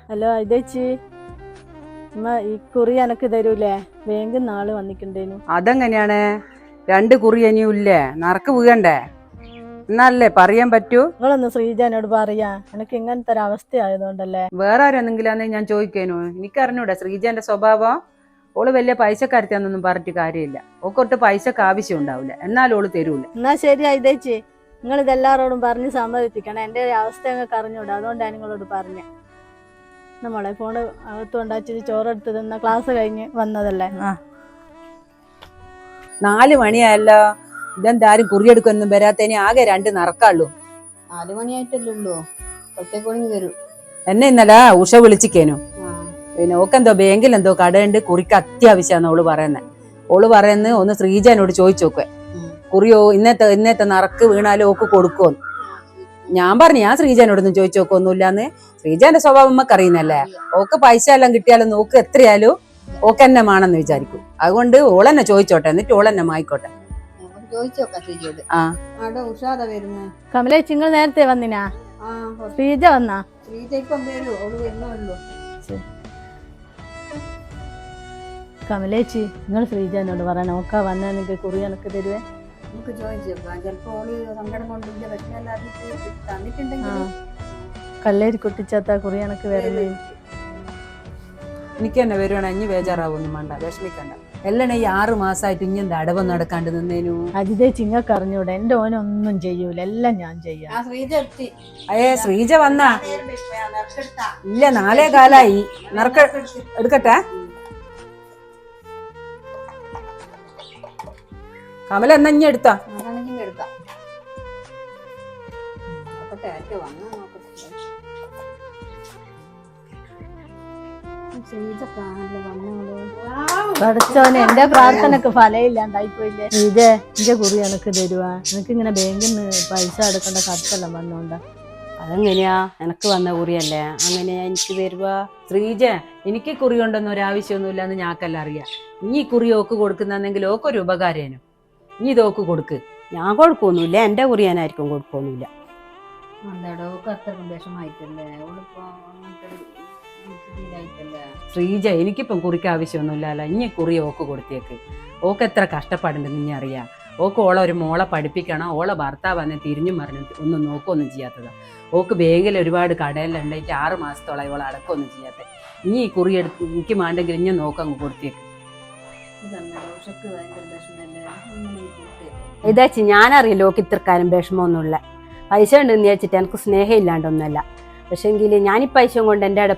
Hello ഇതേച്ചി ഈ കുറി എനക്ക് തരൂലേ ബാങ്കിൽ നാള് വന്നിട്ടുണ്ടേനു. അതെങ്ങനെയാണ്? 2 കുറി ഇനിയും ഇല്ലേ? നറുക്ക് വീഴണ്ടേ? എന്നല്ലേ പറയാൻ പറ്റൂ. നിങ്ങളൊന്ന് ശ്രീജനോട് പറയാ, എനിക്ക് ഇങ്ങനത്തെ ഒരു അവസ്ഥ ആയതുകൊണ്ടല്ലേ. വേറെ ആരെന്തെങ്കിലാന്നേ ഞാൻ ചോദിക്കേനു. എനിക്കറിഞ്ഞൂടെ ശ്രീജന്റെ സ്വഭാവം. ഓള് വലിയ പൈസക്കാരത്തിയാന്നൊന്നും പറഞ്ഞിട്ട് കാര്യമില്ല. ഓക്കൊട്ട് പൈസക്ക് ആവശ്യം ഉണ്ടാവില്ല, എന്നാലും ഓള് തരൂല. എന്നാ ശരി ഇതേച്ചി, നിങ്ങൾ ഇതെല്ലാവരോടും പറഞ്ഞ് സമ്മതിപ്പിക്കണം. എൻ്റെ അവസ്ഥ ഞങ്ങൾക്ക് അറിഞ്ഞൂടാ, അതുകൊണ്ടാണ് നിങ്ങളോട് പറഞ്ഞ. നമ്മളെ ഫോണ് അകത്ത് കൊണ്ടാച്ചിട്ട് ചോറെടുത്ത് തിന്ന ക്ലാസ് കഴിഞ്ഞ് വന്നതല്ലേ. 4 മണിയായല്ലോ. ഇതെന്താരും കുറിയെടുക്കൊന്നും വരാത്തതിന് ആകെ 2 നറക്കാള്ളൂ. 4 മണിയായിട്ടല്ലേ ഉള്ളൂ. ഒറ്റക്കൊഴിഞ്ഞ് തരൂ. എന്നെ ഇന്നലെ ഉഷ വിളിച്ചിക്കേനു. പിന്നെ ഓക്കെന്തോ ബാങ്കിൽ എന്തോ കടയുണ്ട്, കുറിക്ക് അത്യാവശ്യമാന്ന് ഓള് പറയുന്നത്. ഓള് പറയുന്നത് ഒന്ന് ശ്രീജനോട് ചോദിച്ചു നോക്കുവേ, കുറിയോ ഇന്നത്തെ നറക്ക് വീണാലും ഓക്ക് കൊടുക്കുമെന്ന്. ഞാൻ പറഞ്ഞു ഞാൻ ശ്രീജനോടൊന്നും ചോദിച്ചു നോക്കൊന്നുമില്ലാന്ന്. ശ്രീജന്റെ സ്വഭാവം നമുക്ക് അറിയുന്നല്ലേ. ഓക്ക് പൈസ എല്ലാം കിട്ടിയാലും നോക്ക് എത്രയാലും ഓക്ക് എന്നെ വേണമെന്ന് വിചാരിക്കും. അതുകൊണ്ട് ഓളെന്നെ ചോദിച്ചോട്ടെ, എന്നിട്ട് ഓളെന്നെ മായിക്കോട്ടെ. കമലേച്ചി നിങ്ങൾ നേരത്തെ വന്നിനാ? ശ്രീജ വന്നാ? കമലേച്ചി നിങ്ങൾ ശ്രീജനോട് പറയണം, നോക്കാ വന്നാ നിങ്ങൾക്ക് കുറി എനക്ക് തരുവേ. കല്ലേരി കുട്ടിച്ചാത്ത കുറി എനക്ക് വരണേ. എനിക്ക് തന്നെ വരുവാണ്. ഇനി ബേജാറാവൊന്നും വേണ്ട, വിഷമിക്കണ്ട. എല്ലാം ഈ 6 മാസമായിട്ട് ഇനി എന്താ അടവൊന്നും നടക്കാണ്ട് നിന്നേനു. അജിതേ ചിങ്ങക്ക് അറിഞ്ഞൂടെ, എന്റെ ഓനൊന്നും ചെയ്യൂല, എല്ലാം ഞാൻ ചെയ്യാം. ശ്രീജ വന്നാ? ഇല്ല, 4 കാലായി. നറുക്ക് എടുക്കട്ടെ. കമല എന്നാ ഇനി എടുത്താ? പഠിച്ചോനെ, എന്റെ പ്രാർത്ഥനക്ക് ഫലമില്ലാണ്ടായിപ്പോയില്ലേ. ശ്രീജ എന്റെ കുറി എനക്ക് തരുവാ. എനിക്ക് ഇങ്ങനെ ബാങ്കിൽ നിന്ന് പൈസ എടുക്കേണ്ട കത്തെല്ലാം വന്നോണ്ടാ. അതെങ്ങനെയാ? എനക്ക് വന്ന കുറിയല്ലേ, അങ്ങനെയാ എനിക്ക് തരുവാ? ശ്രീജ, എനിക്ക് കുറി കൊണ്ടൊന്നും ഒരാവശ്യമൊന്നുമില്ലാന്ന് ഞാക്കെല്ലാം അറിയാം. ഇനി കുറി ഓക്ക് കൊടുക്കുന്നെങ്കിൽ ഓക്കൊരു ഉപകാരേനു. ഇനി ഇതോക്ക് കൊടുക്ക്. ഞാൻ കൊടുക്കൊന്നുമില്ല, എന്റെ കുറിയാനായിരിക്കും കൊടുക്കൊന്നുമില്ല. ശ്രീജ, എനിക്കിപ്പം കുറിക്ക് ആവശ്യമൊന്നുമില്ലല്ലോ. ഇനി കുറി ഓക്ക് കൊടുത്തേക്ക്. ഓക്ക് എത്ര കഷ്ടപ്പാടുണ്ടെന്ന് ഇനി അറിയാം. ഓക്ക് ഓളെ ഒരു മോളെ പഠിപ്പിക്കണം. ഓളെ ഭർത്താവ് വന്ന് തിരിഞ്ഞും പറഞ്ഞു ഒന്നും നോക്കൊന്നും ചെയ്യാത്തതാ. ഓക്ക് ബാങ്കിൽ ഒരുപാട് കടയെല്ലാം ഉണ്ടായിട്ട് 6 മാസത്തോളം ഓളെ അടക്കമൊന്നും ചെയ്യാത്ത. ഇനി ഈ കുറി എടുത്ത് എനിക്ക് വേണ്ടെങ്കിൽ ഇനി നോക്കങ്ങ് കൊടുത്തേക്ക്. ഇതാച്ചി ഞാനറിയില്ല ഓക്ക് ഇത്രക്കാരും വിഷമമൊന്നുമില്ല. പൈസ ഉണ്ടെന്ന് വിചാരിച്ചിട്ട് എനിക്ക് സ്നേഹം ഇല്ലാണ്ടൊന്നുമല്ല. പക്ഷെങ്കിൽ ഞാൻ ഈ പൈസ കൊണ്ട് എൻ്റെ അവിടെ